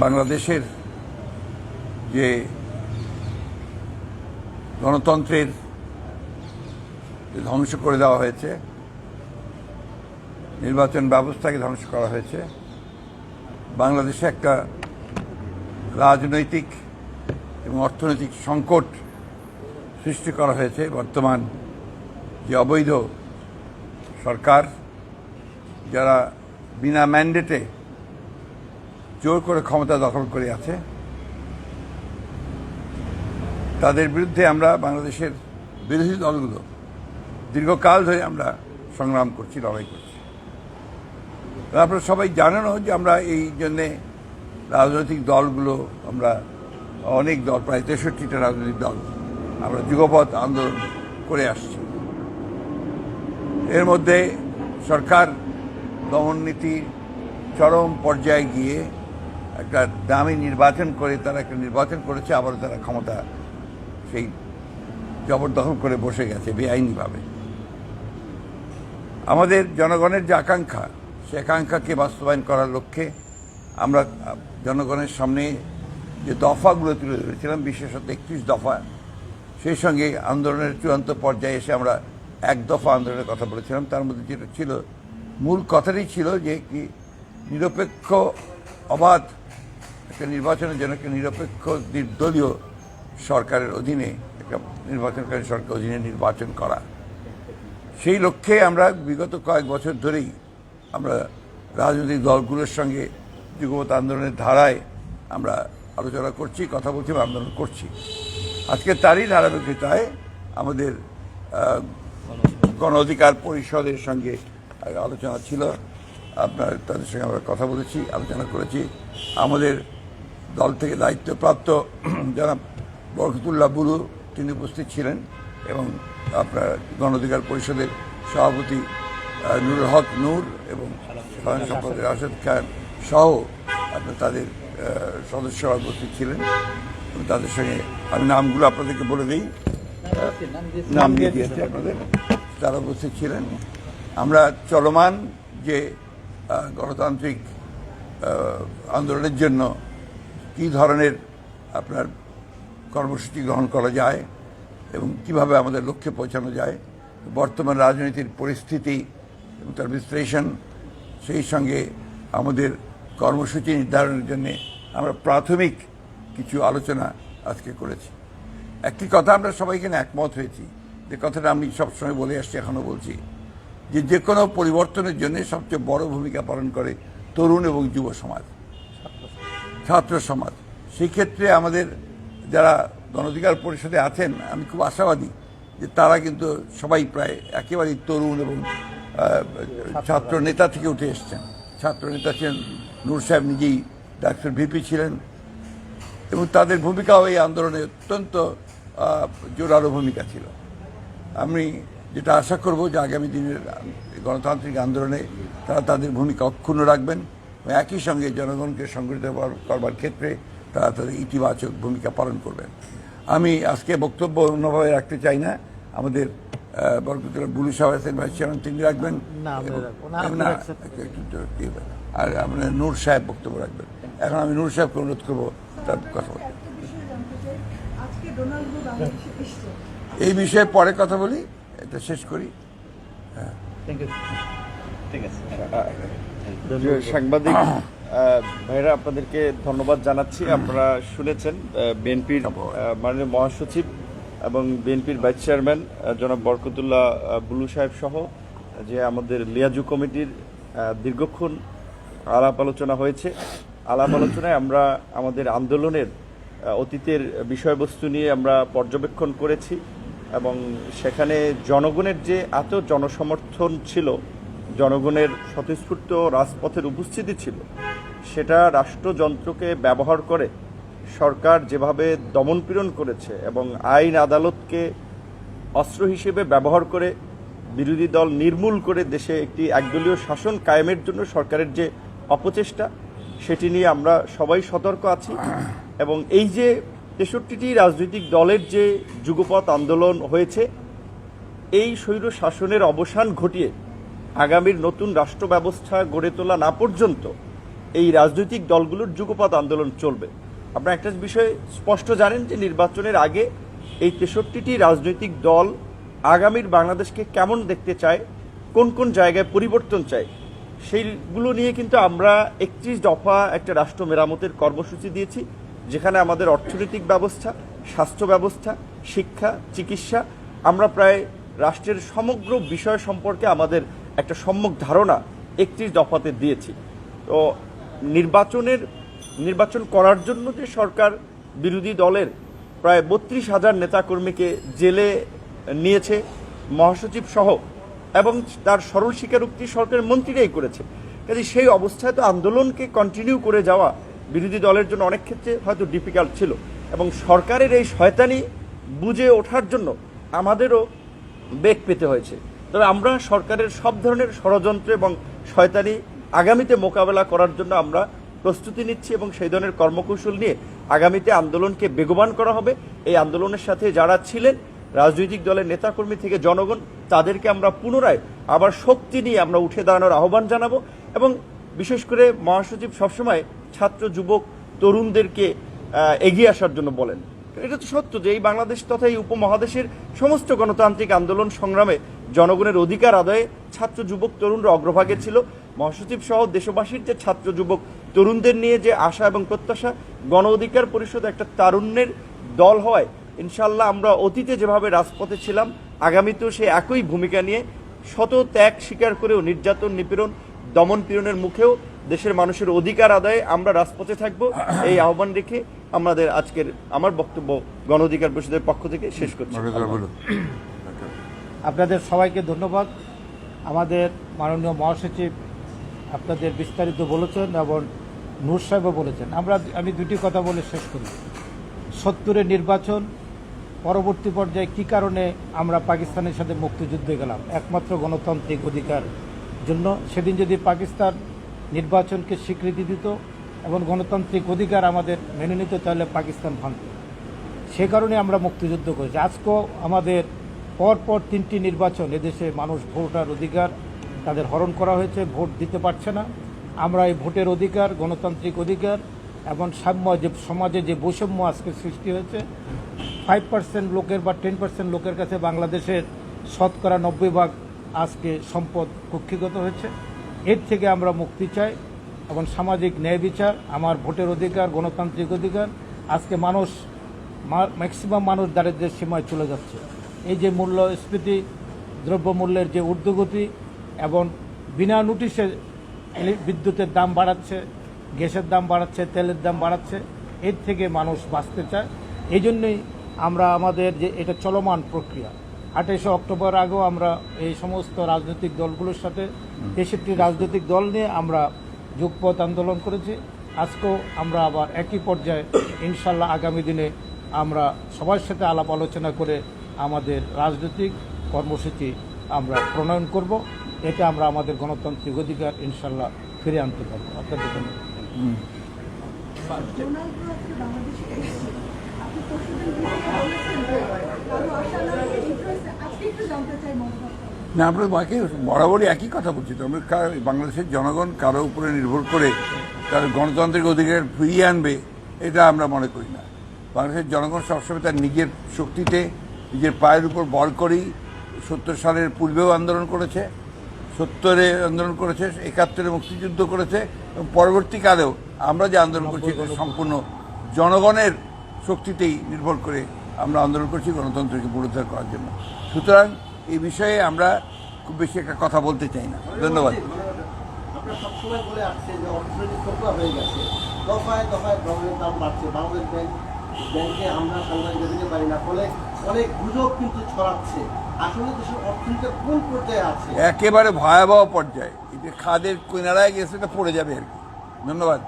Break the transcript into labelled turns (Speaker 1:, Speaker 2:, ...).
Speaker 1: বাংলাদেশের যে গণতন্ত্রের ধ্বংস করে দেওয়া হয়েছে, নির্বাচন ব্যবস্থাকে ধ্বংস করা হয়েছে, বাংলাদেশে একটা রাজনৈতিক এবং অর্থনৈতিক সংকট সৃষ্টি করা হয়েছে। বর্তমান যে অবৈধ সরকার, যারা বিনা ম্যান্ডেটে জোর করে ক্ষমতা দখল করে আছে, তাদের বিরুদ্ধে আমরা বাংলাদেশের বিরোধী দলগুলো দীর্ঘকাল ধরে আমরা সংগ্রাম করছি, লড়াই করছি। আপনারা সবাই জানেনও যে আমরা এই জন্যে রাজনৈতিক দলগুলো, আমরা অনেক দল, প্রায় 63টা রাজনৈতিক দল আমরা যুগপৎ আন্দোলন করে আসছি। এর মধ্যে সরকার দমননীতি চরম পর্যায়ে গিয়ে একটা দামি নির্বাচন করে তারা একটা নির্বাচন করেছে, আবার তারা ক্ষমতা সেই জবরদখল করে বসে গেছে বেআইনিভাবে। আমাদের জনগণের যে আকাঙ্ক্ষা, সে আকাঙ্ক্ষাকে বাস্তবায়ন করার লক্ষ্যে আমরা জনগণের সামনে যে দফাগুলো তুলে ধরেছিলাম, বিশেষত 31 দফা, সেই সঙ্গে আন্দোলনের চূড়ান্ত পর্যায়ে এসে আমরা 1 দফা আন্দোলনের কথা বলেছিলাম। তার মধ্যে যেটা ছিল, মূল কথাটাই ছিল যে কি নিরপেক্ষ অবাধ একটা নির্বাচনের জন্য একটা নিরপেক্ষ নির্দলীয় সরকারের অধীনে, একটা নির্বাচনকারী সরকার অধীনে নির্বাচন করা। সেই লক্ষ্যে আমরা বিগত কয়েক বছর ধরেই আমরা রাজনৈতিক দলগুলোর সঙ্গে যুগপৎ আন্দোলনের ধারায় আমরা আলোচনা করছি, কথা বলছি, আন্দোলন করছি। আজকে তারই ধারাবাহিকতায় আমাদের গণ অধিকার পরিষদের সঙ্গে আলোচনা ছিল। তাদের সঙ্গে আমরা কথা বলেছি, আলোচনা করেছি। আমাদের দল থেকে দায়িত্বপ্রাপ্ত যারা বরকতুল্লাহ বুলু, তিনি উপস্থিত ছিলেন, এবং আপনার গণ অধিকার পরিষদের সভাপতি নুরুল হক নূর এবং সাধারণ সম্পাদক রাশেদ খান সহ আপনার তাদের সদস্যরা উপস্থিত ছিলেন। এবং তাদের সঙ্গে আমি নামগুলো আপনাদেরকে বলে দিই, নাম দিয়ে দিয়েছি আপনাদের, তারা উপস্থিত ছিলেন। আমরা চলমান যে গণতান্ত্রিক আন্দোলনের জন্য কী ধরনের আপনার কর্মসূচি গ্রহণ করা যায় এবং কিভাবে আমাদের লক্ষ্যে পৌঁছানো যায়, বর্তমান রাজনীতির পরিস্থিতি এবং তার বিশ্লেষণ, সেই সঙ্গে আমাদের কর্মসূচি নির্ধারণের জন্য আমরা প্রাথমিক কিছু আলোচনা আজকে করেছি। একটি কথা আমরা সবাই এখানে একমত হয়েছি, যে কথাটা আমি সবসময় বলে আসছি, এখনও বলছি, যে কোনো পরিবর্তনের জন্য সবচেয়ে বড় ভূমিকা পালন করে তরুণ এবং যুব সমাজ, ছাত্র সমাজ। সেই ক্ষেত্রে আমাদের যারা গণ অধিকার পরিষদে আছেন, আমি খুব আশাবাদী যে তারা কিন্তু সবাই প্রায় একেবারেই তরুণ এবং ছাত্র নেতা থেকে উঠে এসছেন। ছাত্র নেতা ছিলেন নূর সাহেব, নিজেই ডাক্তার ভিপি ছিলেন, এবং তাদের ভূমিকাও এই আন্দোলনে অত্যন্ত জোরালো ভূমিকা ছিল। আমি যেটা আশা করব যে আগামী দিনের গণতান্ত্রিক আন্দোলনে তারা তাদের ভূমিকা অক্ষুণ্ণ রাখবেন, এবং একই সঙ্গে জনগণকে সংগঠিত করবার ক্ষেত্রে তারা তাদের ইতিবাচক ভূমিকা পালন করবেন। আমি আজকে বক্তব্য অন্যভাবে রাখতে চাই না। আমাদের বরকতুল্লাহ বুলু সাহেব আছেন, ভাইস চেয়ারম্যান, তিনি রাখবেন, আর আমাদের নূর সাহেব বক্তব্য রাখবেন। এখন আমি নূর সাহেবকে অনুরোধ করবো তার কথা বলতে। এই বিষয়ে পরে কথা বলি, এটা শেষ করি।
Speaker 2: সাংবাদিক ভাইরা, আপনাদেরকে ধন্যবাদ জানাচ্ছি। আপনারা শুনেছেন বিএনপির মাননীয় মহাসচিব এবং বিএনপির ভাইস চেয়ারম্যান জনাব বরকতুল্লাহ বুলু সাহেব সহ যে আমাদের লিয়াজু কমিটির দীর্ঘক্ষণ আলাপ আলোচনা হয়েছে। আলাপ আলোচনায় আমরা আমাদের আন্দোলনের অতীতের বিষয়বস্তু নিয়ে আমরা পর্যবেক্ষণ করেছি, এবং সেখানে জনগণের যে এত জনসমর্থন ছিল, জনগণের স্বতঃস্ফূর্ত রাজপথের উপস্থিতি ছিল, সেটা রাষ্ট্রযন্ত্রকে ব্যবহার করে সরকার যেভাবে দমনপীড়ন করেছে এবং আইন আদালতকে অস্ত্র হিসেবে ব্যবহার করে বিরোধী দল নির্মূল করে দেশে একটি একদলীয় শাসন কায়েমের জন্য সরকারের যে অপচেষ্টা, সেটি নিয়ে আমরা সবাই সতর্ক আছি। এবং এই যে 63টি রাজনৈতিক দলের যে যুগপৎ আন্দোলন হয়েছে, এই স্বৈর শাসনের অবসান ঘটিয়ে আগামীর নতুন রাষ্ট্র ব্যবস্থা গড়ে তোলা না পর্যন্ত এই রাজনৈতিক দলগুলোর যুগপৎ আন্দোলন চলবে। আপনারা একটা বিষয় স্পষ্ট জানেন যে নির্বাচনের আগে এই 63টি রাজনৈতিক দল আগামীর বাংলাদেশকে কেমন দেখতে চায়, কোন কোন জায়গায় পরিবর্তন চায়, সেইগুলো নিয়ে কিন্তু আমরা 31 দফা একটা রাষ্ট্র মেরামতের কর্মসূচি দিয়েছি, যেখানে আমাদের অর্থনৈতিক ব্যবস্থা, স্বাস্থ্য ব্যবস্থা, শিক্ষা, চিকিৎসা, আমরা প্রায় রাষ্ট্রের সমগ্র বিষয় সম্পর্কে আমাদের একটা সম্যক ধারণা 31 দফাতে দিয়েছি। তো নির্বাচন করার জন্য যে সরকার বিরোধী দলের প্রায় 32,000 নেতাকর্মীকে জেলে নিয়েছে মহাসচিব সহ, এবং তার সরল স্বীকারোক্তি সরকারের মন্ত্রীরাই করেছে। কাজে সেই অবস্থায় তো আন্দোলনকে কন্টিনিউ করে যাওয়া বিরোধী দলের জন্য অনেক ক্ষেত্রে হয়তো ডিফিকাল্ট ছিল, এবং সরকারের এই শয়তানি বুঝে ওঠার জন্য আমাদেরও বেগ পেতে হয়েছে। তবে আমরা সরকারের সব ধরনের ষড়যন্ত্র এবং শয়তানি আগামীতে মোকাবেলা করার জন্য আমরা প্রস্তুতি নিচ্ছি, এবং সেই ধরনের কর্মকৌশল নিয়ে আগামীতে আন্দোলনকে বেগবান করা হবে। এই আন্দোলনের সাথে যারা ছিলেন রাজনৈতিক দলের নেতাকর্মী থেকে জনগণ, তাদেরকে আমরা পুনরায় আবার শক্তি নিয়ে আমরা উঠে দাঁড়ানোর আহ্বান জানাবো। এবং বিশেষ করে মহাসচিব সবসময় ছাত্র, যুবক, তরুণদেরকে এগিয়ে আসার জন্য বলেন। এটা তো সত্য যে এই বাংলাদেশ তথা এই উপমহাদেশের সমস্ত গণতান্ত্রিক আন্দোলন সংগ্রামে জনগণের অধিকার আদায়ে ছাত্র, যুবক, তরুণরা অগ্রভাগে ছিল। মহাসচিব সহ দেশবাসীর যে ছাত্র, যুবক, তরুণদের নিয়ে যে আশা এবং প্রত্যাশা, গণ অধিকার পরিষদ একটা তারুণ্যের দল হওয়ায় ইনশাল্লাহ আমরা অতীতে যেভাবে রাজপথে ছিলাম, আগামীতেও সে একই ভূমিকা নিয়ে শত ত্যাগ স্বীকার করেও নির্যাতন, নিপীড়ন, দমন পীড়নের মুখেও দেশের মানুষের অধিকার আদায়ে আমরা রাজপথে থাকব। এই আহ্বান রেখে আমার বক্তব্য গণ অধিকার পরিষদের পক্ষ থেকে শেষ করছি।
Speaker 3: আপনাদের সবাইকে ধন্যবাদ। আমাদের মাননীয় মহাসচিব আপনাদের বিস্তারিত বলেছেন এবং নূর সাহেবও বলেছেন। আমি দুটি কথা বলে শেষ করি। 70-এর নির্বাচন পরবর্তী পর্যায়ে কী কারণে আমরা পাকিস্তানের সাথে মুক্তিযুদ্ধে গেলাম? একমাত্র গণতান্ত্রিক অধিকার জন্য। সেদিন যদি পাকিস্তান নির্বাচনকে স্বীকৃতি দিত এবং গণতান্ত্রিক অধিকার আমাদের মেনে নিত, তাহলে পাকিস্তান ভাঙত। সে কারণে আমরা মুক্তিযুদ্ধ করেছি। আজকেও আমাদের পরপর 3টি নির্বাচন এদেশে মানুষ ভোটার অধিকার তাদের হরণ করা হয়েছে, ভোট দিতে পারছে না। আমরা এই ভোটের অধিকার, গণতান্ত্রিক অধিকার এবং সাম্য, যে সমাজে যে বৈষম্য আজকে সৃষ্টি হয়েছে, 5% লোকের বা 10% লোকের কাছে বাংলাদেশের শতকরা 90% আজকে সম্পদ কক্ষিগত হয়েছে। এর থেকে আমরা মুক্তি চাই এবং সামাজিক ন্যায় বিচার, আমার ভোটের অধিকার, গণতান্ত্রিক অধিকার। আজকে ম্যাক্সিমাম মানুষ দারিদ্র্যের সীমায় চলে যাচ্ছে। এই যে মূল্যস্ফীতি, দ্রব্যমূল্যের যে ঊর্ধ্বগতি এবং বিনা নোটিশে বিদ্যুতের দাম বাড়াচ্ছে, গ্যাসের দাম বাড়াচ্ছে, তেলের দাম বাড়াচ্ছে, এর থেকে মানুষ বাঁচতে চায়। এই জন্যই আমরা আমাদের যে এটা চলমান প্রক্রিয়া, 28 অক্টোবর আগেও আমরা এই সমস্ত রাজনৈতিক দলগুলোর সাথে 63টি রাজনৈতিক দল নিয়ে আমরা যুগপৎ আন্দোলন করেছি। আজকেও আমরা আবার একই পর্যায়ে ইনশাল্লাহ আগামী দিনে আমরা সবার সাথে আলাপ আলোচনা করে আমাদের রাজনৈতিক কর্মসূচি আমরা প্রণয়ন করব। এতে আমরা আমাদের গণতান্ত্রিক অধিকার ইনশাল্লাহ ফিরে আনতে পারব। আপনাদের ধন্যবাদ।
Speaker 1: না, আমরা বাকি বরাবরই একই কথা বলছি। তো আমরা বাংলাদেশের জনগণ কারো উপরে নির্ভর করে তার গণতান্ত্রিক অধিকার ফিরিয়ে আনবে, এটা আমরা মনে করি না। বাংলাদেশের জনগণ সবসময় তার নিজের শক্তিতে, নিজের পায়ের উপর বল করেই 70 সালের পূর্বেও আন্দোলন করেছে, 70-এ আন্দোলন করেছে, 71-এ মুক্তিযুদ্ধ করেছে, এবং পরবর্তীকালেও আমরা যে আন্দোলন করছি এটা সম্পূর্ণ জনগণের শক্তিতেই নির্ভর করে আমরা আন্দোলন করছি গণতন্ত্রকে পুনরুদ্ধার করার জন্য। সুতরাং এই বিষয়ে আমরা খুব বেশি একটা কথা বলতে চাই না। ধন্যবাদ।
Speaker 4: আপনারা সবসময় বলে আসছে যে অর্থনৈতিক খোলা হয়ে গেছে, দফায় দফায় দ্রব্যের দাম বাড়ছে, বাংলাদেশ ব্যাংকে আমরা সাংবাদিক দিতে পারি না, ফলে অনেক গুজব কিন্তু ছড়াচ্ছে। আসলে দেশের অর্থনীতি কোন পর্যায়ে আছে?
Speaker 1: একেবারে ভয়াবহ পর্যায়ে। এটা খাদের কিনারায় গেছে, এটা পড়ে যাবে আর কি। ধন্যবাদ।